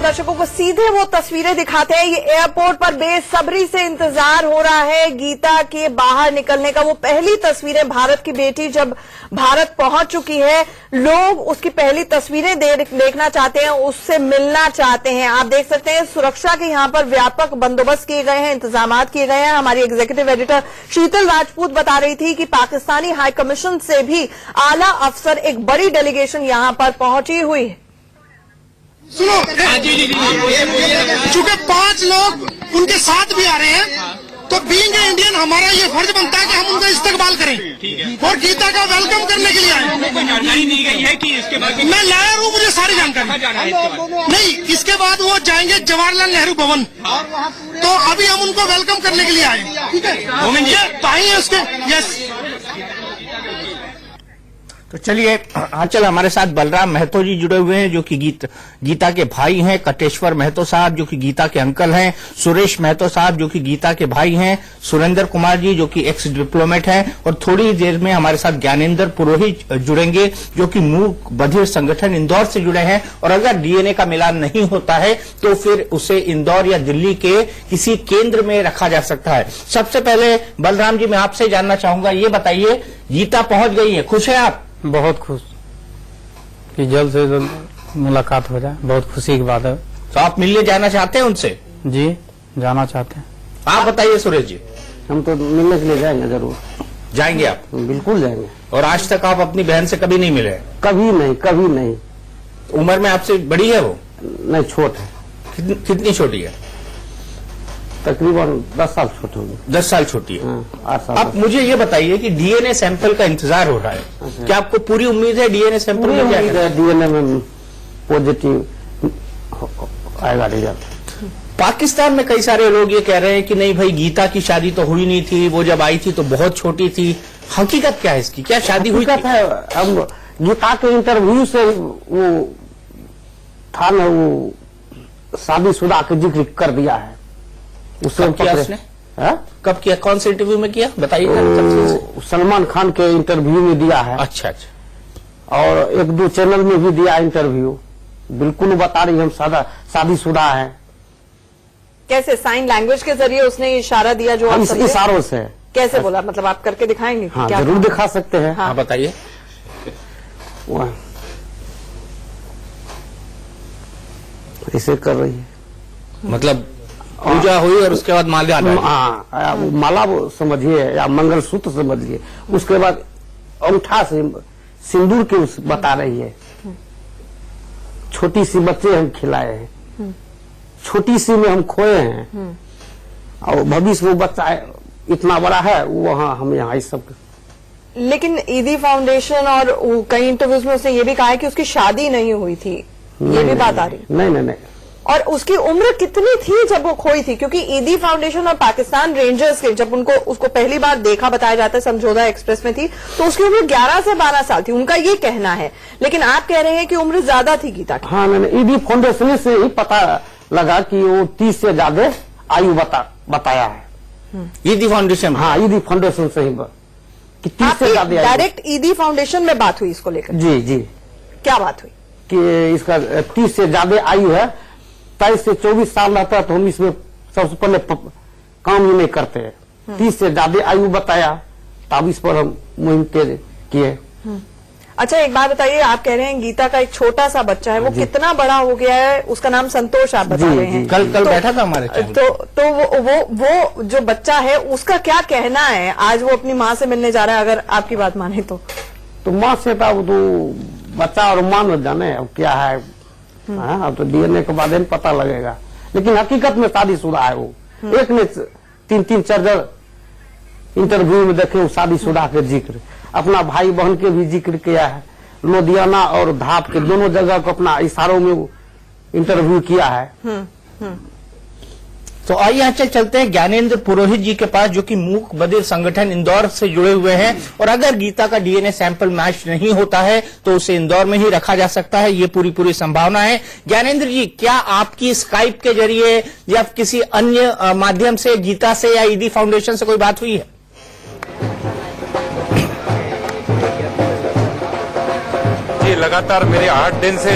दर्शकों को सीधे वो तस्वीरें दिखाते हैं। ये एयरपोर्ट पर बेसब्री से इंतजार हो रहा है गीता के बाहर निकलने का। वो पहली तस्वीरें, भारत की बेटी जब भारत पहुंच चुकी है, लोग उसकी पहली तस्वीरें देखना चाहते हैं, उससे मिलना चाहते हैं। आप देख सकते हैं सुरक्षा के यहां पर व्यापक बंदोबस्त किए गए हैं, इंतजाम किए गए हैं। हमारी एग्जीक्यूटिव एडिटर शीतल राजपूत बता रही थी कि पाकिस्तानी हाई कमीशन से भी आला अफसर, एक बड़ी डेलीगेशन यहां पर पहुंची हुई है। सुनो, चूंकि 5 लोग उनके साथ भी आ रहे हैं, तो बीइंग इंडियन हमारा ये फर्ज बनता है कि हम उनका इस्तकबाल करें और गीता का वेलकम करने के लिए आए। जानकारी दी गई है कि इसके बाद मैं लाया हूँ, मुझे सारी जानकारी नहीं। इसके बाद वो जाएंगे जवाहरलाल नेहरू भवन, तो अभी हम उनको वेलकम करने के लिए आए। ठीक है, ये ताई है उसके। यस, तो चलिए आंचल, हमारे साथ बलराम महतो जी जुड़े हुए हैं जो कि गीता के भाई हैं, कटेश्वर महतो साहब जो कि गीता के अंकल हैं, सुरेश महतो साहब जो कि गीता के भाई हैं, सुरेंद्र कुमार जी जो कि एक्स डिप्लोमेट हैं, और थोड़ी देर में हमारे साथ ज्ञानेंद्र पुरोहित जुड़ेंगे जो कि मूक बधिर संगठन इंदौर से जुड़े हैं। और अगर डीएनए का मिलान नहीं होता है तो फिर उसे इंदौर या दिल्ली के किसी केंद्र में रखा जा सकता है। सबसे पहले बलराम जी, मैं आपसे जानना चाहूंगा, ये बताइए, गीता पहुंच गई है, खुश है आप? बहुत खुश कि जल्द से जल्द मुलाकात हो जाए, बहुत खुशी की बात है। तो आप मिलने जाना चाहते हैं उनसे? जी, जाना चाहते हैं। आप बताइए सुरेश जी। हम तो मिलने के लिए जाएंगे, जरूर जाएंगे आप? बिल्कुल जाएंगे। और आज तक आप अपनी बहन से कभी नहीं मिले? कभी नहीं, कभी नहीं। उम्र में आपसे बड़ी है वो? नहीं, छोट है। कितनी छोटी है? तकरीबन 10 साल छोटी होगी। 10 साल छोटी है। 8 साल। आप मुझे ये बताइए कि डीएनए सैंपल का इंतजार हो रहा है, क्या आपको पूरी उम्मीद है डीएनए सैंपल मिल जाएगा? डीएनए में पॉजिटिव आएगा रिजल्ट। पाकिस्तान में कई सारे लोग ये कह रहे हैं कि नहीं भाई, गीता की शादी तो हुई नहीं थी, वो जब आई थी तो बहुत छोटी थी। हकीकत क्या है इसकी? क्या शादी हुई थी? हम गीता के इंटरव्यू से वो था ना, वो शादीशुदा के जिक्र कर दिया है। कब किया उसने? कब किया? कौन से इंटरव्यू में किया, बताइए। सलमान खान के इंटरव्यू में दिया है। अच्छा अच्छा। और 1-2 चैनल में भी दिया इंटरव्यू। बिल्कुल बता रही हम शादीशुदा है। कैसे? साइन लैंग्वेज के जरिए उसने इशारा दिया जो हम इशारों से। कैसे बोला? मतलब आप करके दिखाएंगे? हाँ, क्या जरूर दिखा सकते हैं। हाँ, बताइए। ऐसे कर रही है, मतलब पूजा हुई और उसके बाद माला माला वो समझिए या मंगलसूत्र समझिए, उसके बाद अंगूठा से सिंदूर के उस बता रही है। छोटी सी बच्चे हम खिलाए हैं, छोटी सी में हम खोए हैं, और भविष्य में बच्चा इतना बड़ा है, वहाँ हम यहाँ इस सब। लेकिन ईदी फाउंडेशन और कई इंटरव्यूज में उसने ये भी कहा है कि उसकी शादी नहीं हुई थी, ये भी बात आ रही। नहीं। और उसकी उम्र कितनी थी जब वो खोई थी? क्योंकि ईदी फाउंडेशन और पाकिस्तान रेंजर्स के जब उसको पहली बार देखा, बताया जाता है समझौता एक्सप्रेस में थी, तो उसकी उम्र 11 से 12 साल थी, उनका ये कहना है। लेकिन आप कह रहे हैं कि उम्र ज्यादा थी गीता की। हाँ, मैंने ईदी फाउंडेशन से ही पता लगा कि वो 30 से ज्यादा आयु बताया है। ईदी फाउंडेशन? हाँ, ईदी फाउंडेशन से ही कि 30 से ज्यादा। डायरेक्ट ईदी फाउंडेशन में बात हुई इसको लेकर? जी। क्या बात हुई? कि इसका 30 से ज्यादा आयु है, 23 से 24 साल रहता है तो हम इसमें सबसे पहले काम ही नहीं करते हैं। 30 से ज्यादा आयु बताया, तब इस पर हम मुहिम किए। अच्छा, एक बात बताइए, आप कह रहे हैं गीता का एक छोटा सा बच्चा है, वो कितना बड़ा हो गया है? उसका नाम संतोष आप बता रहे हैं। कल बैठा था हमारे चैनल। तो वो जो बच्चा है उसका क्या कहना है? आज वो अपनी माँ से मिलने जा रहा है, अगर आपकी बात माने तो माँ से तो बच्चा और माँ न जाने अब क्या है। हाँ, अब तो डीएनए के बाद पता लगेगा, लेकिन हकीकत में शादीशुदा है वो। एक ने 3-4 इंटरव्यू में देखे वो शादीशुदा के जिक्र, अपना भाई बहन के भी जिक्र किया है। लोधियाना और धाप के दोनों जगह को अपना इशारों में इंटरव्यू किया है। तो आइए आंचल चलते हैं ज्ञानेंद्र पुरोहित जी के पास, जो कि मूक बधिर संगठन इंदौर से जुड़े हुए हैं। और अगर गीता का डीएनए सैंपल मैच नहीं होता है तो उसे इंदौर में ही रखा जा सकता है, ये पूरी संभावना है। ज्ञानेंद्र जी, क्या आपकी स्काइप के जरिए या किसी अन्य माध्यम से गीता से या ईदी फाउंडेशन से कोई बात हुई है? जी, लगातार मेरे 8 दिन से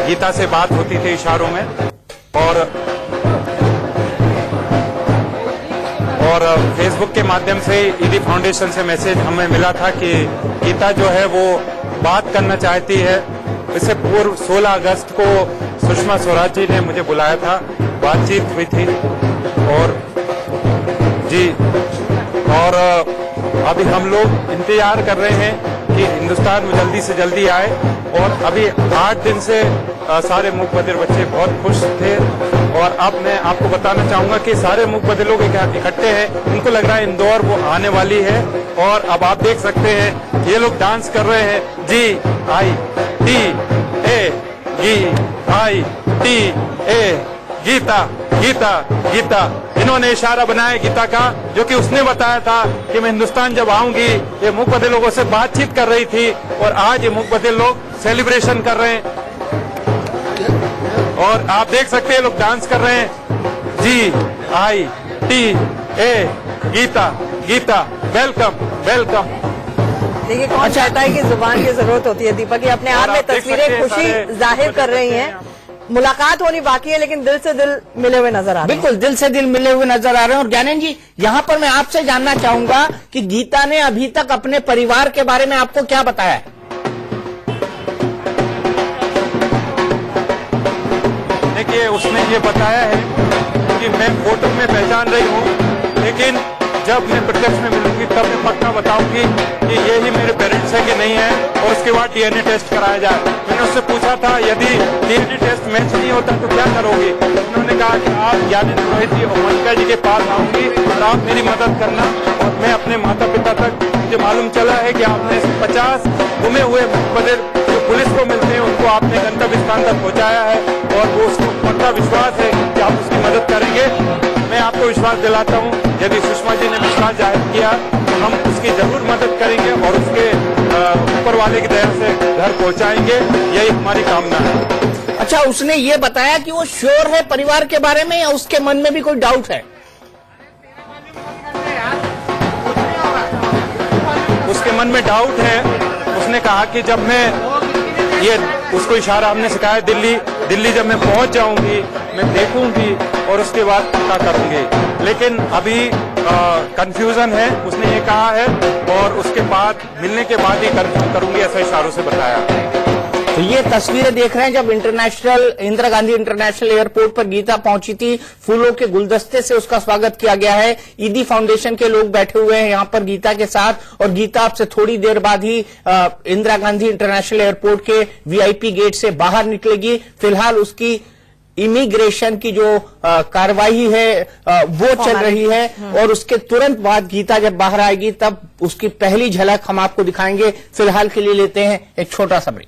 गीता से बात होती थी इशारों में। और फेसबुक के माध्यम से ईदी फाउंडेशन से मैसेज हमें मिला था कि गीता जो है वो बात करना चाहती है। इससे पूर्व 16 अगस्त को सुषमा स्वराज जी ने मुझे बुलाया था, बातचीत हुई थी और अभी हम लोग इंतजार कर रहे हैं कि हिंदुस्तान में जल्दी से जल्दी आए। और अभी 8 दिन से सारे मूक बधिर बच्चे बहुत खुश थे। और अब मैं आपको बताना चाहूंगा कि सारे मूक बधिर लोग इकट्ठे हैं, उनको लग रहा है इंदौर वो आने वाली है। और अब आप देख सकते हैं ये लोग डांस कर रहे हैं, GITA गीता गीता गीता। इन्होंने इशारा बनाया गीता का, जो कि उसने बताया था कि मैं हिंदुस्तान जब आऊंगी। ये मूक बधिर लोगों से बातचीत कर रही थी और आज ये मूक बधिर लोग सेलिब्रेशन कर रहे हैं। और आप देख सकते हैं लोग डांस कर रहे हैं, GITA Gita Gita. Welcome welcome. देखिए कौन चाहता है कि जुबान की जरूरत होती है दीपक, ये अपने आप में तस्वीरें खुशी जाहिर कर रही हैं। मुलाकात होनी बाकी है लेकिन दिल से दिल मिले हुए नजर आ रहे हैं। बिल्कुल दिल से दिल मिले हुए नजर आ रहे हैं। और ज्ञानेंद्र जी, यहाँ पर मैं आपसे जानना चाहूंगा कि गीता ने अभी तक अपने परिवार के बारे में आपको क्या बताया है? देखिए उसने ये बताया है कि मैं फोटो में पहचान रही हूँ, लेकिन जब मैं प्रत्यक्ष में मिलूंगी तब मैं पक्का बताऊंगी कि यही मेरे पेरेंट्स है कि नहीं है। और उसके बाद DNA टेस्ट कराया जाए। मैंने उससे पूछा था यदि DNA टेस्ट मैच नहीं होता तो क्या करोगे? उन्होंने कहा कि आप ज्ञानेंद्र पुरोहित जी और मोनिका जी के पास आऊंगी और आप मेरी मदद करना। और मैं अपने माता पिता तक, मुझे मालूम चला है कि आपने 50 गुमे हुए बधिर जो पुलिस को मिलते हैं उनको आपने गंतव्य स्थान तक पहुंचाया है। और वो उसको पक्का विश्वास है कि आप उसकी मदद करेंगे। मैं आपको विश्वास दिलाता हूं, यदि सुषमा जी ने विश्वास जाहिर किया तो हम उसकी जरूर मदद करेंगे और उसके ऊपर वाले की दया से घर पहुंचाएंगे। यही हमारी कामना है। अच्छा, उसने ये बताया कि वो श्योर है परिवार के बारे में, या उसके मन में भी कोई डाउट है? उसके मन में डाउट है। उसने कहा कि जब मैं ये उसको इशारा हमने सिखाया, दिल्ली जब मैं पहुंच जाऊंगी मैं देखूंगी और उसके बाद पता करूंगी। लेकिन अभी कंफ्यूजन है, उसने ये कहा है। और उसके बाद मिलने के बाद ही कंफर्म करूंगी, ऐसा इशारों से बताया। तो ये तस्वीरें देख रहे हैं जब इंदिरा गांधी इंटरनेशनल एयरपोर्ट पर गीता पहुंची थी। फूलों के गुलदस्ते से उसका स्वागत किया गया है। ईदी फाउंडेशन के लोग बैठे हुए हैं यहाँ पर गीता के साथ। और गीता अब से थोड़ी देर बाद ही इंदिरा गांधी इंटरनेशनल एयरपोर्ट के VIP गेट से बाहर निकलेगी। फिलहाल उसकी इमिग्रेशन की जो कार्रवाई है वो चल रही है। और उसके तुरंत बाद गीता जब बाहर आएगी तब उसकी पहली झलक हम आपको दिखाएंगे। फिलहाल के लिए लेते हैं एक छोटा सा ब्रेक।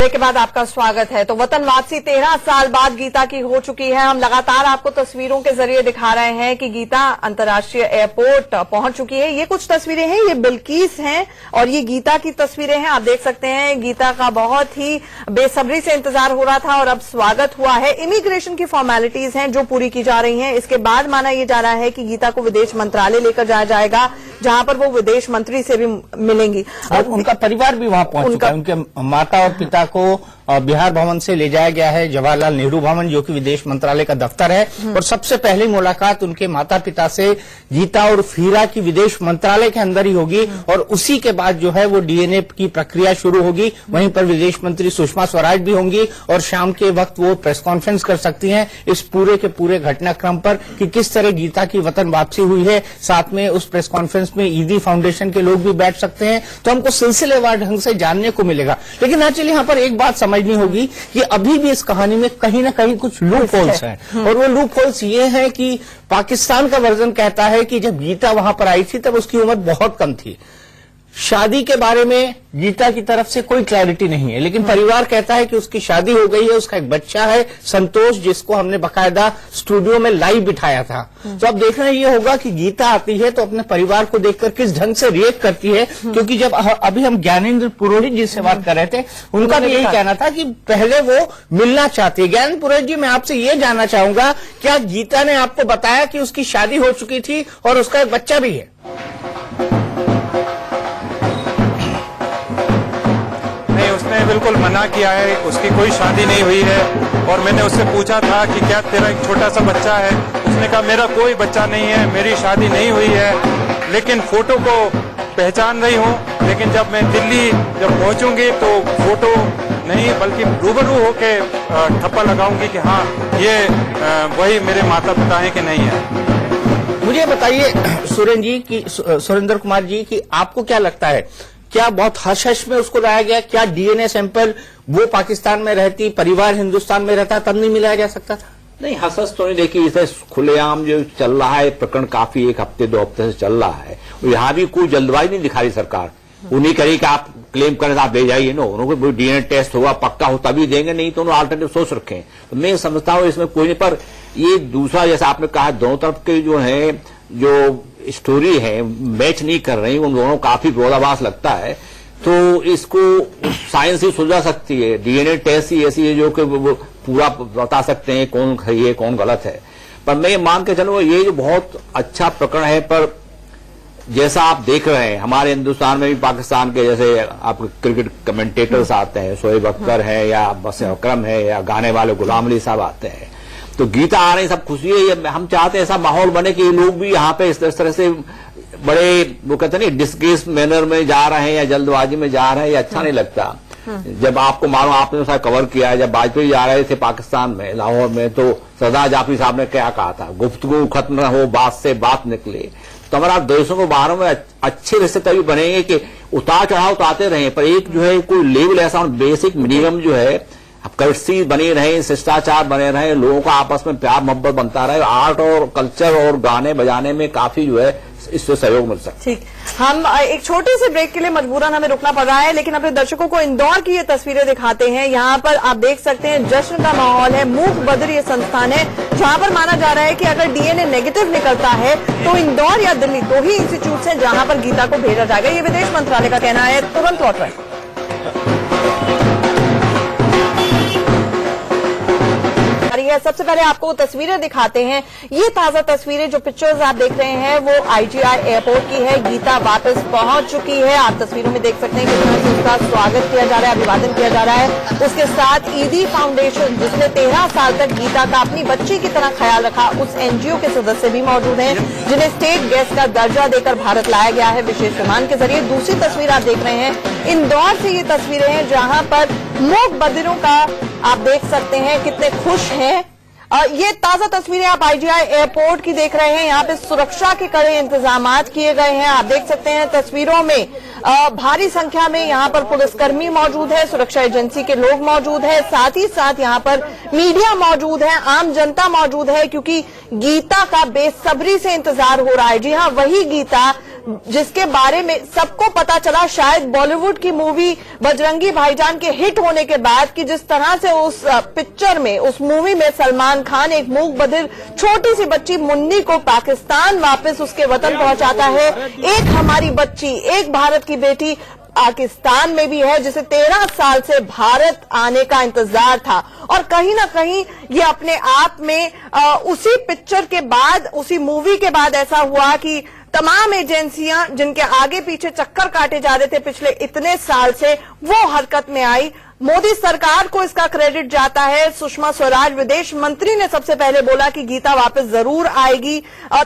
के बाद आपका स्वागत है। तो वतन वापसी 13 साल बाद गीता की हो चुकी है। हम लगातार आपको तस्वीरों के जरिए दिखा रहे हैं कि गीता अंतर्राष्ट्रीय एयरपोर्ट पहुंच चुकी है। ये कुछ तस्वीरें हैं, ये बिल्कीस हैं और ये गीता की तस्वीरें हैं। आप देख सकते हैं गीता का बहुत ही बेसब्री से इंतजार हो रहा था और अब स्वागत हुआ है। इमिग्रेशन की फॉर्मेलिटीज हैं जो पूरी की जा रही हैं। इसके बाद माना यह जा रहा है कि गीता को विदेश मंत्रालय लेकर जाया जाएगा, जहां पर वो विदेश मंत्री से भी मिलेंगी। और उनका परिवार भी वहां पहुंच चुका है। उनके माता और पिता को बिहार भवन से ले जाया गया है जवाहरलाल नेहरू भवन, जो कि विदेश मंत्रालय का दफ्तर है। और सबसे पहली मुलाकात उनके माता पिता से गीता और हीरा की विदेश मंत्रालय के अंदर ही होगी। और उसी के बाद जो है वो DNA की प्रक्रिया शुरू होगी। वहीं पर विदेश मंत्री सुषमा स्वराज भी होंगी और शाम के वक्त वो प्रेस कॉन्फ्रेंस कर सकती हैं इस पूरे के पूरे घटनाक्रम पर कि किस तरह गीता की वतन वापसी हुई है। साथ में उस प्रेस कॉन्फ्रेंस में ईदी फाउंडेशन के लोग भी बैठ सकते हैं, तो हमको सिलसिलेवार ढंग से जानने को मिलेगा। लेकिन चलिए यहाँ पर एक बात समझनी होगी कि अभी भी इस कहानी में कहीं ना कहीं कुछ लूप होल्स हैं। और वो लूप होल्स ये हैं कि पाकिस्तान का वर्जन कहता है कि जब गीता वहां पर आई थी तब उसकी उम्र बहुत कम थी। शादी के बारे में गीता की तरफ से कोई क्लैरिटी नहीं है, लेकिन परिवार कहता है कि उसकी शादी हो गई है, उसका एक बच्चा है संतोष, जिसको हमने बाकायदा स्टूडियो में लाइव बिठाया था। तो अब देखना ये होगा कि गीता आती है तो अपने परिवार को देखकर किस ढंग से रिएक्ट करती है। क्योंकि जब अभी हम ज्ञानेंद्र पुरोहित जी से बात कर रहे थे, उनका भी यही कहना था कि पहले वो मिलना चाहती है। ज्ञानेंद्र पुरोहित जी, मैं आपसे ये जानना चाहूंगा, क्या गीता ने आपको बताया कि उसकी शादी हो चुकी थी और उसका एक बच्चा भी है? उसने बिल्कुल मना किया है, उसकी कोई शादी नहीं हुई है। और मैंने उससे पूछा था कि क्या तेरा एक छोटा सा बच्चा है? उसने कहा मेरा कोई बच्चा नहीं है, मेरी शादी नहीं हुई है, लेकिन फोटो को पहचान रही हूँ। लेकिन जब मैं दिल्ली पहुंचूंगी तो फोटो नहीं बल्कि रूबरू होके ठप्पा लगाऊंगी कि हाँ ये वही मेरे माता पिता हैं कि नहीं है। मुझे बताइए सुरेंद्र कुमार जी कि आपको क्या लगता है, क्या बहुत हश में उसको लाया गया? क्या डीएनए सैंपल वो पाकिस्तान में रहती, परिवार हिंदुस्तान में रहता, तब नहीं मिलाया जा सकता था? नहीं, हसस तो नहीं। देखिए, इसे खुलेआम जो चल रहा है प्रकरण, काफी 1 हफ्ते 2 हफ्ते से चल रहा है। यहाँ भी कोई जल्दबाजी नहीं दिखा रही सरकार। उन्हीं करी कि आप क्लेम करें आप ले जाइए ना, उनको डीएनए टेस्ट होगा पक्का हो तभी देंगे, नहीं तो उन्होंने अल्टरनेटिव सोच रखे हैं। तो मैं समझता हूँ इसमें कोई नहीं। पर ये दूसरा, जैसा आपने कहा, दोनों तरफ के जो स्टोरी है मैच नहीं कर रही, उन दोनों काफी विरोधाभास लगता है। तो इसको साइंस ही सुलझा सकती है। डीएनए टेस्ट ही ऐसी है जो कि वो पूरा बता सकते हैं कौन सही है कौन गलत है। पर मैं ये मान के चलूँ, ये जो बहुत अच्छा प्रकरण है, पर जैसा आप देख रहे हैं हमारे हिंदुस्तान में भी पाकिस्तान के जैसे आप क्रिकेट कमेंटेटर्स आते हैं, शोएब अख्तर है या बस अकरम है या गाने वाले गुलाम अली साहब आते हैं, तो गीता आ रही, सब खुशी है। हम चाहते हैं ऐसा माहौल बने कि लोग भी यहाँ पे इस तरह से बड़े वो कहते हैं डिस्ग्रेस मैनर में जा रहे हैं या जल्दबाजी में जा रहे हैं, ये अच्छा नहीं लगता। जब आपको मालूम, आपने शायद कवर किया है, जब वाजपेयी जा रहे थे पाकिस्तान में लाहौर में, तो सरदार जाफरी साहब ने क्या कहा था, गुफ्तगू खत्म न हो बात से बात निकले। तो हमारा देशों को बाहरों में अच्छे रिश्ते तभी बनेंगे कि उतार चढ़ाव तो आते रहे, पर एक जो है कोई लेवल ऐसा बेसिक मिनिमम जो है कर्टसी बनी रहे, शिष्टाचार बने रहे, लोगों का आपस में प्यार मोहब्बत बनता रहे। आर्ट और कल्चर और गाने बजाने में काफी जो है इससे सहयोग मिल सकता है। ठीक, हम एक छोटे से ब्रेक के लिए मजबूरन हमें रुकना पड़ रहा है, लेकिन अपने दर्शकों को इंदौर की ये तस्वीरें दिखाते हैं। यहाँ पर आप देख सकते हैं जश्न का माहौल है। मूक बद्र ये संस्थान है जहाँ पर माना जा रहा है कि अगर डीएनए नेगेटिव निकलता है तो इंदौर या दिल्ली दो ही इंस्टीट्यूट हैं जहाँ पर गीता को भेजा जाएगा, ये विदेश मंत्रालय का कहना है। तुरंत लौट रहे हैं। सबसे पहले आपको तस्वीरें दिखाते हैं। ये ताजा तस्वीरें जो पिक्चर्स आप देख रहे हैं वो आईजीआई एयरपोर्ट की है। गीता वापस पहुंच चुकी है। आप तस्वीरों में देख सकते हैं किस तरह से उसका स्वागत किया जा रहा है, अभिवादन किया जा रहा है। उसके साथ ईदी फाउंडेशन, जिसने 13 साल तक गीता का अपनी बच्ची की तरह ख्याल रखा, उस एनजीओ के सदस्य भी मौजूद हैं, जिन्हें स्टेट गेस्ट का दर्जा देकर भारत लाया गया है विशेष विमान के जरिए। दूसरी तस्वीर आप देख रहे हैं इंदौर से, ये तस्वीरें हैं जहां पर मूक बधिरों का आप देख सकते हैं कितने खुश हैं। ये ताजा तस्वीरें आप आईजीआई एयरपोर्ट की देख रहे हैं। यहाँ पे सुरक्षा के कड़े इंतजाम किए गए हैं। आप देख सकते हैं तस्वीरों में भारी संख्या में यहाँ पर पुलिसकर्मी मौजूद है, सुरक्षा एजेंसी के लोग मौजूद है, साथ ही साथ यहाँ पर मीडिया मौजूद है, आम जनता मौजूद है, क्योंकि गीता का बेसब्री से इंतजार हो रहा है। जी हाँ, वही गीता जिसके बारे में सबको पता चला शायद बॉलीवुड की मूवी बजरंगी भाईजान के हिट होने के बाद, कि जिस तरह से उस पिक्चर में, उस मूवी में सलमान खान एक मूक बधिर छोटी सी बच्ची मुन्नी को पाकिस्तान वापस उसके वतन पहुंचाता है। एक हमारी बच्ची, एक भारत की बेटी पाकिस्तान में भी है, जिसे 13 साल से भारत आने का इंतजार था। और कहीं ना कहीं ये अपने आप में उसी पिक्चर के बाद, उसी मूवी के बाद ऐसा हुआ कि तमाम एजेंसियां जिनके आगे पीछे चक्कर काटे जा रहे थे पिछले इतने साल से, वो हरकत में आई। मोदी सरकार को इसका क्रेडिट जाता है। सुषमा स्वराज विदेश मंत्री ने सबसे पहले बोला कि गीता वापस जरूर आएगी।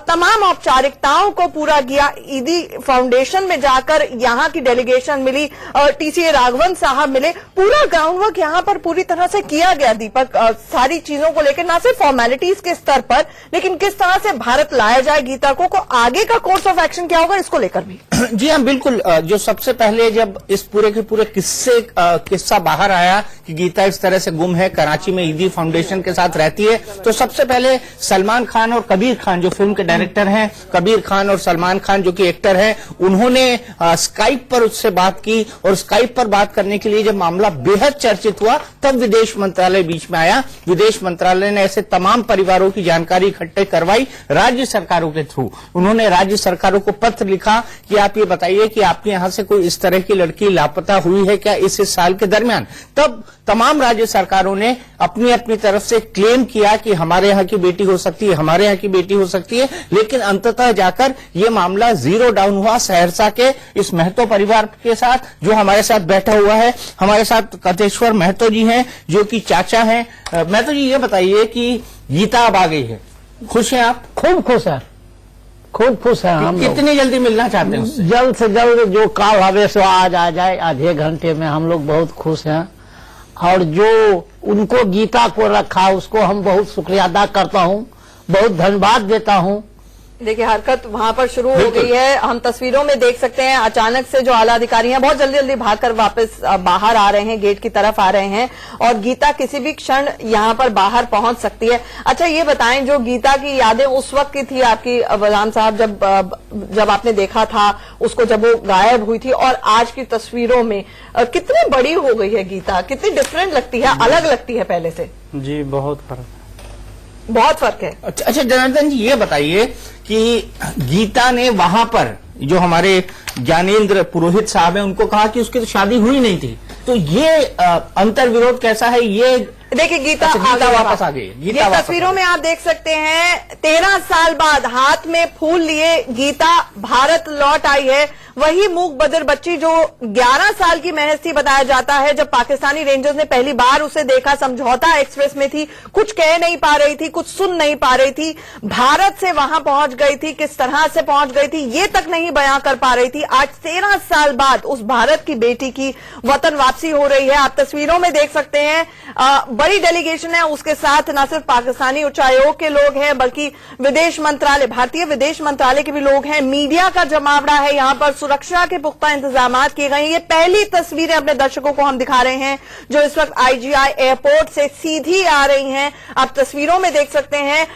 तमाम औपचारिकताओं को पूरा किया। ईदी फाउंडेशन में जाकर यहाँ की डेलीगेशन मिली, टीसीए राघवन साहब मिले। पूरा ग्राउंड वर्क यहाँ पर पूरी तरह से किया गया दीपक, सारी चीजों को लेकर, ना सिर्फ फॉर्मेलिटीज के स्तर पर, लेकिन किस तरह से भारत लाया जाए गीता को आगे का कोर्स ऑफ एक्शन क्या होगा, इसको लेकर भी। जी हाँ, बिल्कुल। जो सबसे पहले जब इस पूरे के पूरे किस्सा बाहर आया कि गीता इस तरह से गुम है, कराची में ईदी फाउंडेशन के साथ रहती है, तो सबसे पहले सलमान खान और कबीर खान जो फिल्म के डायरेक्टर हैं, कबीर खान और सलमान खान जो कि एक्टर हैं, उन्होंने स्काइप पर उससे बात की। और स्काइप पर बात करने के लिए जब मामला बेहद चर्चित हुआ, तब विदेश मंत्रालय बीच में आया। विदेश मंत्रालय ने ऐसे तमाम परिवारों की जानकारी इकट्ठे करवाई राज्य सरकारों के थ्रू। उन्होंने राज्य सरकारों को पत्र लिखा कि आप ये बताइए कि आपके यहां से कोई इस तरह की लड़की लापता हुई है क्या इस साल के दरमियान। तब तमाम राज्य सरकारों ने अपनी अपनी तरफ से क्लेम किया कि हमारे यहाँ की बेटी हो सकती है, हमारे यहाँ की बेटी हो सकती है, लेकिन अंततः जाकर ये मामला जीरो डाउन हुआ सहरसा के इस महतो परिवार के साथ, जो हमारे साथ बैठा हुआ है। हमारे साथ कटेश्वर महतो जी हैं, जो कि चाचा हैं। महतो जी, ये बताइए कि गीता अब आ गई है, खुश हैं आप? खूब खुश है, खूब खुश है हम लोग। कितनी जल्दी मिलना चाहते हैं उससे? जल्द से जल्द जो काल आवेश आज आ जाए, आधे घंटे में हम लोग बहुत खुश हैं। और जो उनको गीता को रखा उसको हम बहुत शुक्रिया अदा करता हूँ, बहुत धन्यवाद देता हूँ। देखिए, हरकत वहां पर शुरू हो गई है। हम तस्वीरों में देख सकते हैं, अचानक से जो आला अधिकारी हैं बहुत जल्दी जल्दी भागकर वापस बाहर आ रहे हैं, गेट की तरफ आ रहे हैं, और गीता किसी भी क्षण यहां पर बाहर पहुंच सकती है। अच्छा, ये बताएं, जो गीता की यादें उस वक्त की थी आपकी बलराम साहब, जब आपने देखा था उसको, जब वो गायब हुई थी, और आज की तस्वीरों में कितनी बड़ी हो गई है गीता, कितनी डिफरेंट लगती है, अलग लगती है पहले से? जी बहुत फर्क, बहुत फर्क है। अच्छा जनार्दन जी, ये बताइए कि गीता ने वहां पर जो हमारे ज्ञानेंद्र पुरोहित साहब हैं, उनको कहा कि उसकी तो शादी हुई नहीं थी, तो ये अंतर विरोध कैसा है? ये देखिए, गीता वापस आ गई। ये तस्वीरों में आप देख सकते हैं, 13 साल बाद हाथ में फूल लिए गीता भारत लौट आई है। वही मूक बधिर बच्ची जो 11 साल की महज थी, बताया जाता है, जब पाकिस्तानी रेंजर्स ने पहली बार उसे देखा, समझौता एक्सप्रेस में थी, कुछ कह नहीं पा रही थी, कुछ सुन नहीं पा रही थी, भारत से वहां पहुंच गई थी, किस तरह से पहुंच गई थी ये तक नहीं बयां कर पा रही थी। आज 13 साल बाद उस भारत की बेटी की वतन वापसी हो रही है। आप तस्वीरों में देख सकते हैं, बड़ी डेलीगेशन है, उसके साथ न सिर्फ पाकिस्तानी उच्चायोग के लोग हैं, बल्कि विदेश मंत्रालय, भारतीय विदेश मंत्रालय के भी लोग हैं, मीडिया का जमावड़ा है यहां पर, सुरक्षा के पुख्ता इंतजाम किए गए हैं। ये पहली तस्वीरें अपने दर्शकों को हम दिखा रहे हैं जो इस वक्त आईजीआई एयरपोर्ट से सीधी आ रही हैं। आप तस्वीरों में देख सकते हैं,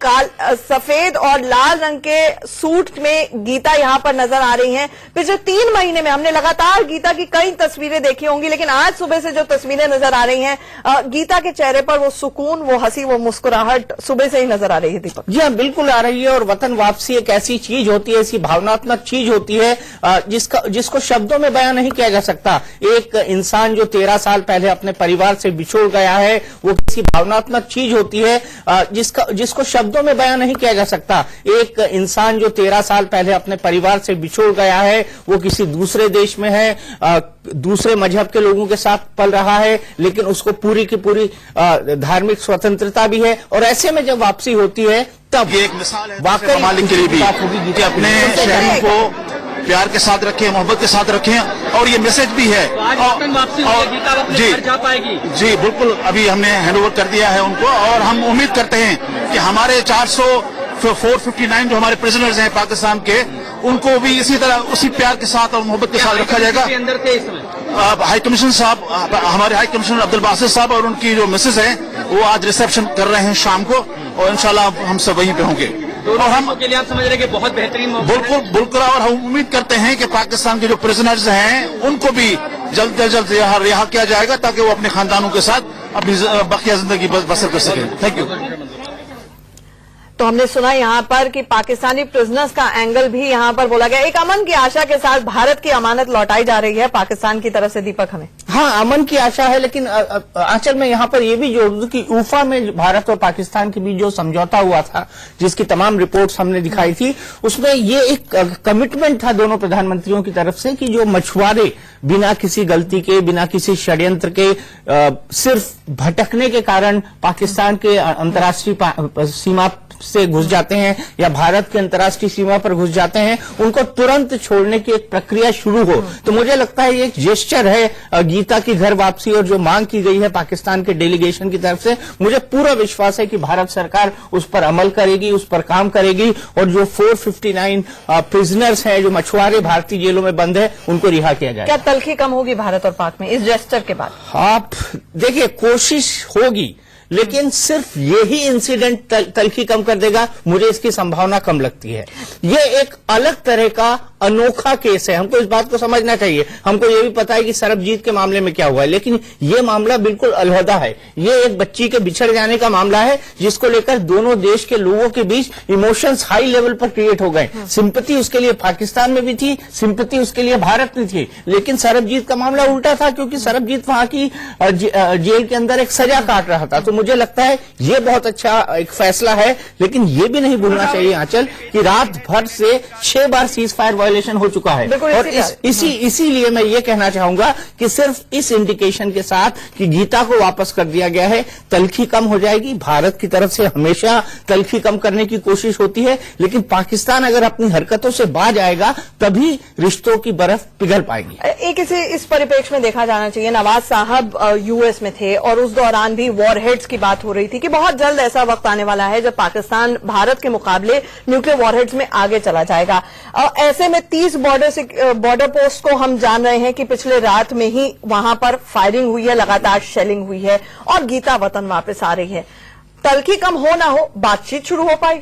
सफेद और लाल रंग के सूट में गीता यहां पर नजर आ रही हैं। पिछले 3 महीने में हमने लगातार गीता की कई तस्वीरें देखी होंगी, लेकिन आज सुबह से जो तस्वीरें नजर आ रही हैं, गीता के चेहरे पर वो सुकून, वो हंसी, वो मुस्कुराहट सुबह से ही नजर आ रही है। दीपक जी हाँ, बिल्कुल आ रही है। और वतन वापसी एक ऐसी चीज होती है, ऐसी भावनात्मक चीज होती है जिसको शब्दों में बयां नहीं किया जा सकता। एक इंसान जो 13 साल पहले अपने परिवार से बिछुड़ गया है, वो किसी भावनात्मक चीज होती है जिसको शब्दों में बयां नहीं किया जा सकता। एक इंसान जो 13 साल पहले अपने परिवार से बिछुड़ गया है, वो किसी दूसरे देश में है, दूसरे मजहब के लोगों के साथ पल रहा है, लेकिन उसको पूरी की पूरी धार्मिक स्वतंत्रता भी है। और ऐसे में जब वापसी होती है, तब ये एक मिसाल है वाकई ममालिक के लिए भी कि अपने शहरों को प्यार के साथ रखें, मोहब्बत के साथ रखें। और ये मैसेज भी है, जी जा पाएगी। जी बिल्कुल, अभी हमने हैंडओवर कर दिया है उनको, और हम उम्मीद करते हैं कि हमारे 459 जो हमारे प्रिजनर्स हैं पाकिस्तान के, उनको भी इसी तरह उसी प्यार के साथ और मोहब्बत के साथ रखा जाएगा। अंदर थे इस समय हाई कमिश्नर साहब, हमारे हाई कमिश्नर अब्दुल बासित साहब और उनकी जो मिसेज हैं, वो आज रिसेप्शन कर रहे हैं शाम को, और इंशाल्लाह हम सब वहीं पे होंगे। और हम के लिए आप समझ रहे हैं कि बहुत बेहतरीन मौका है। बिल्कुल, और हम उम्मीद करते हैं कि पाकिस्तान के जो प्रिजनर्स हैं उनको भी जल्द से जल्द रिहा किया जाएगा, ताकि वो अपने खानदानों के साथ अपनी बकिया जिंदगी बसर कर सकें। Thank you. तो हमने सुना यहां पर कि पाकिस्तानी प्रिजनर्स का एंगल भी यहां पर बोला गया। एक अमन की आशा के साथ भारत की अमानत लौटाई जा रही है पाकिस्तान की तरफ से। दीपक, हमें हाँ, अमन की आशा है, लेकिन आंचल में यहाँ पर यह भी जोड़ दूं कि ऊफा में भारत और पाकिस्तान के बीच जो समझौता हुआ था, जिसकी तमाम रिपोर्ट्स हमने दिखाई थी, उसमें ये एक कमिटमेंट था दोनों प्रधानमंत्रियों की तरफ से कि जो मछुआरे बिना किसी गलती के, बिना किसी षड्यंत्र के, सिर्फ भटकने के कारण पाकिस्तान के अंतर्राष्ट्रीय सीमा से घुस जाते हैं या भारत के अंतर्राष्ट्रीय सीमा पर घुस जाते हैं, उनको तुरंत छोड़ने की एक प्रक्रिया शुरू हो। तो मुझे लगता है ये एक जेस्चर है गीता की घर वापसी, और जो मांग की गई है पाकिस्तान के डेलीगेशन की तरफ से, मुझे पूरा विश्वास है कि भारत सरकार उस पर अमल करेगी, उस पर काम करेगी, और जो 459 प्रिजनर्स हैं, जो मछुआरे भारतीय जेलों में बंद है, उनको रिहा किया जाए। क्या तलखी कम होगी भारत और पाक में इस जेस्चर के बाद? आप देखिए, कोशिश होगी, लेकिन सिर्फ यही इंसिडेंट तलखी कम कर देगा, मुझे इसकी संभावना कम लगती है। ये एक अलग तरह का अनोखा केस है, हमको इस बात को समझना चाहिए। हमको ये भी पता है कि सरबजीत के मामले में क्या हुआ है, लेकिन ये मामला बिल्कुल अलहदा है। ये एक बच्ची के बिछड़ जाने का मामला है, जिसको लेकर दोनों देश के लोगों के बीच इमोशंस हाई लेवल पर क्रिएट हो गए। सिंपैथी उसके लिए पाकिस्तान में भी थी, सिंपैथी उसके लिए भारत में थी, लेकिन सरबजीत का मामला उल्टा था, क्योंकि सरबजीत वहां की जेल के अंदर एक सजा काट रहा था। तो मुझे लगता है ये बहुत अच्छा एक फैसला है, लेकिन ये भी नहीं भूलना चाहिए आंचल कि रात भर से 6 बार सीज फायर वायलेशन हो चुका है। और इसीलिए मैं ये कहना चाहूंगा कि सिर्फ इस इंडिकेशन के साथ कि गीता को वापस कर दिया गया है, तलखी कम हो जाएगी। भारत की तरफ से हमेशा तलखी कम करने की कोशिश होती है, लेकिन पाकिस्तान अगर अपनी हरकतों से बाज आएगा तभी रिश्तों की बर्फ पिघल पाएगी। एक इस परिप्रेक्ष्य में देखा जाना चाहिए, नवाज साहब यूएस में थे और उस दौरान भी वॉरहेड्स की बात हो रही थी कि बहुत जल्द ऐसा वक्त आने वाला है जब पाकिस्तान भारत के मुकाबले न्यूक्लियर वॉरहेड्स में आगे चला जाएगा। ऐसे में 30 बॉर्डर पोस्ट को हम जान रहे हैं कि पिछले रात में ही वहां पर फायरिंग हुई है, लगातार शेलिंग हुई है और गीता वतन वापस आ रही है। तलखी कम हो ना हो, बातचीत शुरू हो पाई?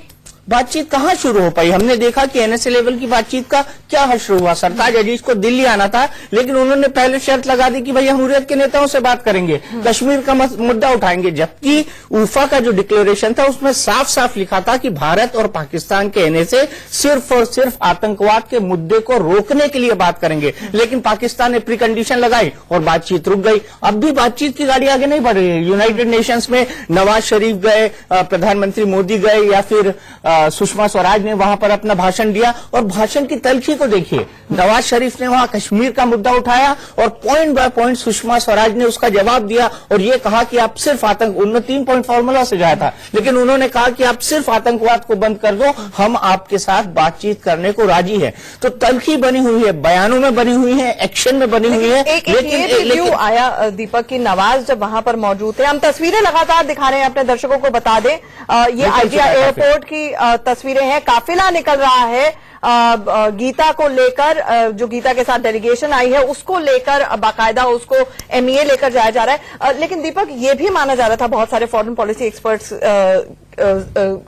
बातचीत कहाँ शुरू हो पाई? हमने देखा कि एनएसए लेवल की बातचीत का क्या हश्र हुआ। सरताज अजीज को दिल्ली आना था, लेकिन उन्होंने पहले शर्त लगा दी कि भाई हम हुर्रियत के नेताओं से बात करेंगे, कश्मीर का मुद्दा उठाएंगे, जबकि उफा का जो डिक्लेरेशन था उसमें साफ साफ लिखा था कि भारत और पाकिस्तान के एनएसए सिर्फ और सिर्फ आतंकवाद के मुद्दे को रोकने के लिए बात करेंगे। लेकिन पाकिस्तान ने प्री कंडीशन लगाई और बातचीत रुक गई। अब भी बातचीत की गाड़ी आगे नहीं बढ़ रही है। यूनाइटेड नेशंस में नवाज शरीफ गए, प्रधानमंत्री मोदी गए, या फिर सुषमा स्वराज ने वहां पर अपना भाषण दिया, और भाषण की तलखी को देखिए। नवाज शरीफ ने वहां कश्मीर का मुद्दा उठाया और point by point Sushma Swaraj ने उसका जवाब दिया और ये कहा कि आप सिर्फ उन्होंने 3 पॉइंट फॉर्मूला से जाया था, लेकिन उन्होंने कहा कि आप सिर्फ आतंकवाद को बंद कर दो, हम आपके साथ बातचीत करने को राजी है। तो तलखी बनी हुई है, बयानों में बनी हुई है, एक्शन में बनी हुई है। लेकिन आया दीपक की नवाज जब वहां पर मौजूद थे, हम तस्वीरें लगातार दिखा रहे हैं, अपने दर्शकों को बता दें, ये आईजीआई एयरपोर्ट की तस्वीरें हैं। काफिला निकल रहा है गीता को लेकर, जो गीता के साथ डेलीगेशन आई है उसको लेकर बाकायदा उसको एमईए लेकर जाया जा रहा है। लेकिन दीपक, ये भी माना जा रहा था बहुत सारे फॉरेन पॉलिसी एक्सपर्ट्स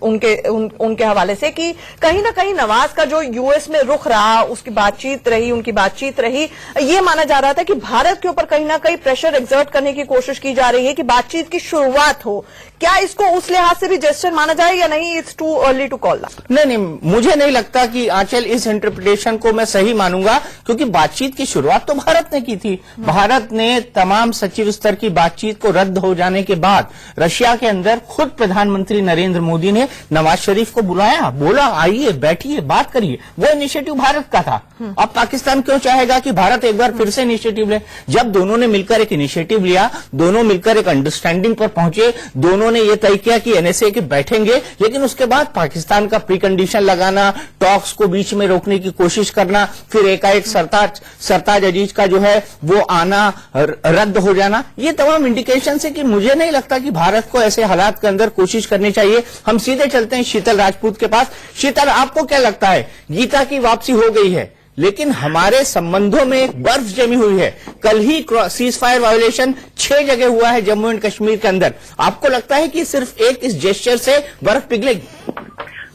उनके हवाले से कि कहीं ना कहीं नवाज का जो यूएस में रुख रहा, उसकी बातचीत रही, उनकी बातचीत रही, ये माना जा रहा था कि भारत के ऊपर कहीं ना कहीं प्रेशर एक्सर्ट करने की कोशिश की जा रही है कि बातचीत की शुरुआत हो। क्या इसको उस लिहाज से भी जेस्चर माना जाए या नहीं? It's too early to call that. नहीं, मुझे नहीं लगता कि आंचल इस इंटरप्रिटेशन को मैं सही मानूंगा, क्योंकि बातचीत की शुरुआत तो भारत ने की थी। भारत ने तमाम सचिव स्तर की बातचीत को रद्द हो जाने के बाद रशिया के अंदर खुद प्रधानमंत्री नरेंद्र मोदी ने नवाज शरीफ को बुलाया, बोला आइए बैठिए बात करिए। वो इनिशिएटिव भारत का था। अब पाकिस्तान क्यों चाहेगा कि भारत एक बार फिर से इनिशिएटिव ले? जब दोनों ने मिलकर एक इनिशिएटिव लिया, दोनों मिलकर एक अंडरस्टैंडिंग पर पहुंचे, दोनों ने यह तय किया कि एनएसए के बैठेंगे, लेकिन उसके बाद पाकिस्तान का प्री कंडीशन लगाना, टॉक्स को बीच में रोकने की कोशिश करना, फिर एकाएक सरताज अजीज का जो है वो आना रद्द हो जाना, ये तमाम इंडिकेशन है कि मुझे नहीं लगता कि भारत को ऐसे हालात के अंदर कोशिश करनी चाहिए। हम सीधे चलते हैं शीतल राजपूत के पास। शीतल, आपको क्या लगता है? गीता की वापसी हो गई है, लेकिन हमारे संबंधों में बर्फ जमी हुई है। कल ही सीज फायर वायोलेशन 6 जगह हुआ है जम्मू एंड कश्मीर के अंदर। आपको लगता है कि सिर्फ एक इस जेस्चर से बर्फ पिघलेगी?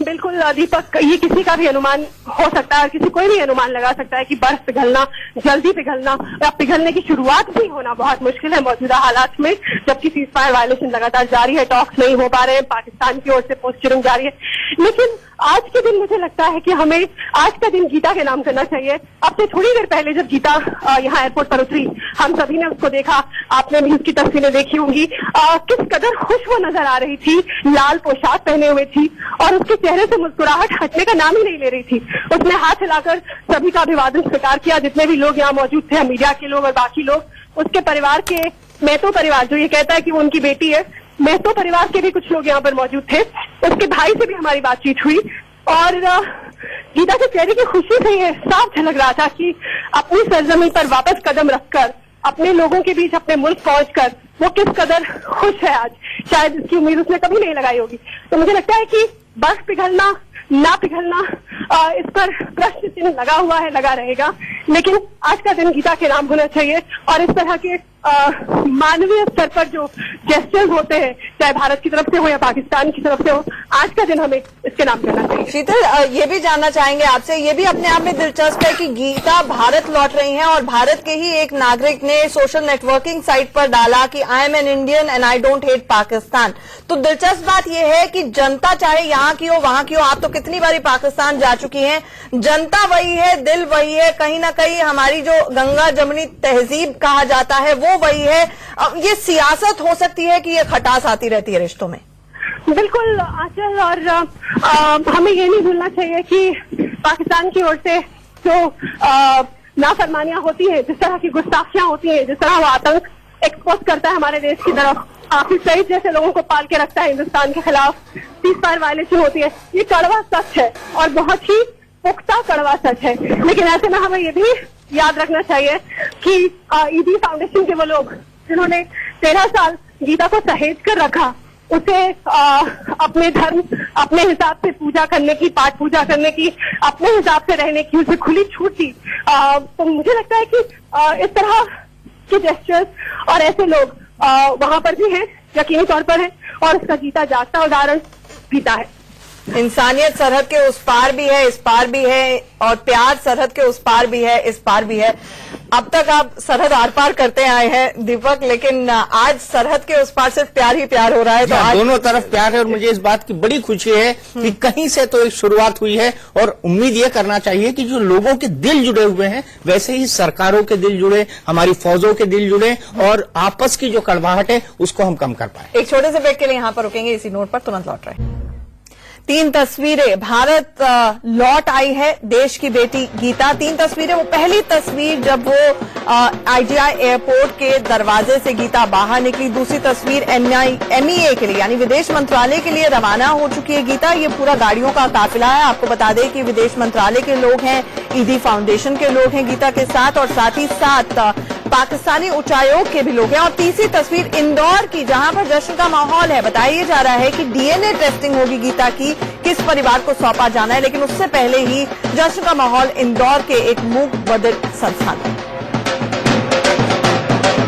बिल्कुल दीपक, ये किसी का भी अनुमान हो सकता है और कोई भी अनुमान लगा सकता है कि बर्फ पिघलना, जल्दी पिघलना या पिघलने की शुरुआत भी होना बहुत मुश्किल है मौजूदा हालात में, जबकि सीज फायर वायलेशन लगातार जारी है, टॉक्स नहीं हो पा रहे हैं, पाकिस्तान की ओर से पोस्चरिंग जारी है। लेकिन आज के दिन मुझे लगता है कि हमें आज का दिन गीता के नाम करना चाहिए। अब से थोड़ी देर पहले जब गीता यहाँ एयरपोर्ट पर उतरी, हम सभी ने उसको देखा, आपने भी उसकी तस्वीरें देखी होंगी, किस कदर खुश वो नजर आ रही थी, लाल पोशाक पहने हुए थी और उसके चेहरे से मुस्कुराहट हटने का नाम ही नहीं ले रही थी। उसने हाथ हिलाकर सभी का अभिवादन स्वीकार किया, जितने भी लोग यहाँ मौजूद थे, मीडिया के लोग और बाकी लोग, उसके परिवार के, मेहतो परिवार जो ये कहता है कि वो उनकी बेटी है, मेहतो परिवार के भी कुछ लोग यहाँ पर मौजूद थे। उसके भाई से भी हमारी बातचीत हुई और गीता के चेहरे की खुशी से ये साफ झलक रहा था कि अपनी सरजमीन पर वापस कदम रखकर, अपने लोगों के बीच, अपने मुल्क पहुंचकर वो किस कदर खुश है आज, शायद इसकी उम्मीद उसने कभी नहीं लगाई होगी। तो मुझे लगता है कि बर्फ पिघलना ना पिघलना, इस पर प्रश्न चिन्ह लगा हुआ है, लगा रहेगा। लेकिन आज का दिन गीता के नाम होना चाहिए और इस तरह के मानवीय स्तर पर जो जेस्चर्स होते हैं, चाहे भारत की तरफ से हो या पाकिस्तान की तरफ से हो, आज का दिन हमें इसके नाम करना चाहिए। शीतल, ये भी जानना चाहेंगे आपसे, ये भी अपने आप में दिलचस्प है कि गीता भारत लौट रही हैं और भारत के ही एक नागरिक ने सोशल नेटवर्किंग साइट पर डाला कि I am an Indian and I don't hate Pakistan. तो दिलचस्प बात यह है कि जनता चाहे यहाँ की हो वहां की हो, आप तो कितनी बारी पाकिस्तान जा चुकी हैं, जनता वही है, दिल वही है, कहीं ना कहीं हमारी जो गंगा जमुनी तहजीब कहा जाता है वो वही है। ये सियासत हो सकती है कि ये खटास आती रहती है रिश्तों में? बिल्कुल आंचल, और हमें ये नहीं भूलना चाहिए कि पाकिस्तान की ओर से जो नाफरमानियां होती हैं, जिस तरह की गुस्ताखियां होती हैं, जिस तरह वो आतंक एक्सपोज करता है हमारे देश की तरफ, हाफिज सईद जैसे लोगों को पाल के रखता है हिंदुस्तान के खिलाफ, सीज़फायर वायलेशन होती है, ये कड़वा सच है और बहुत ही पुख्ता कड़वा सच है। लेकिन ऐसे में हमें ये भी याद रखना चाहिए कि ईदी फाउंडेशन के वो लोग जिन्होंने 13 साल गीता को सहेज कर रखा, उसे अपने धर्म, अपने हिसाब से पूजा करने की, पाठ पूजा करने की, अपने हिसाब से रहने की उसे खुली छूट थी। तो मुझे लगता है कि इस तरह के जेस्चर्स और ऐसे लोग वहां पर भी हैं, यकीनी तौर पर है, और उसका जीता जागता उदाहरण गीता है। इंसानियत सरहद के उस पार भी है, इस पार भी है, और प्यार सरहद के उस पार भी है, इस पार भी है। अब तक आप सरहद आर पार करते आए हैं दीपक, लेकिन आज सरहद के उस पार सिर्फ प्यार ही प्यार हो रहा है। तो आज दोनों तरफ प्यार है और मुझे इस बात की बड़ी खुशी है कि कहीं से तो एक शुरुआत हुई है और उम्मीद ये करना चाहिए कि जो लोगों के दिल जुड़े हुए हैं वैसे ही सरकारों के दिल जुड़े, हमारी फौजों के दिल जुड़े और आपस की जो कड़वाहट है उसको हम कम कर पाए। एक छोटे से ब्रेक के लिए यहां पर रुकेंगे, इसी नोट पर तुरंत लौट रहे हैं। 3 तस्वीरें, भारत लौट आई है देश की बेटी गीता। 3 तस्वीरें, वो पहली तस्वीर जब वो IGI एयरपोर्ट के दरवाजे से गीता बाहर निकली। दूसरी तस्वीर MEA के लिए यानी विदेश मंत्रालय के लिए रवाना हो चुकी है गीता। ये पूरा गाड़ियों का काफिला है। आपको बता दें कि विदेश मंत्रालय के लोग हैं, ईदी फाउंडेशन के लोग हैं गीता के साथ, और साथ ही साथ पाकिस्तानी उच्चायोग के भी लोग हैं। और तीसरी तस्वीर इंदौर की, जहां पर जश्न का माहौल है। बताया जा रहा है कि DNA टेस्टिंग होगी गीता की, किस परिवार को सौंपा जाना है, लेकिन उससे पहले ही जश्न का माहौल इंदौर के एक मूक बधिर संस्थान।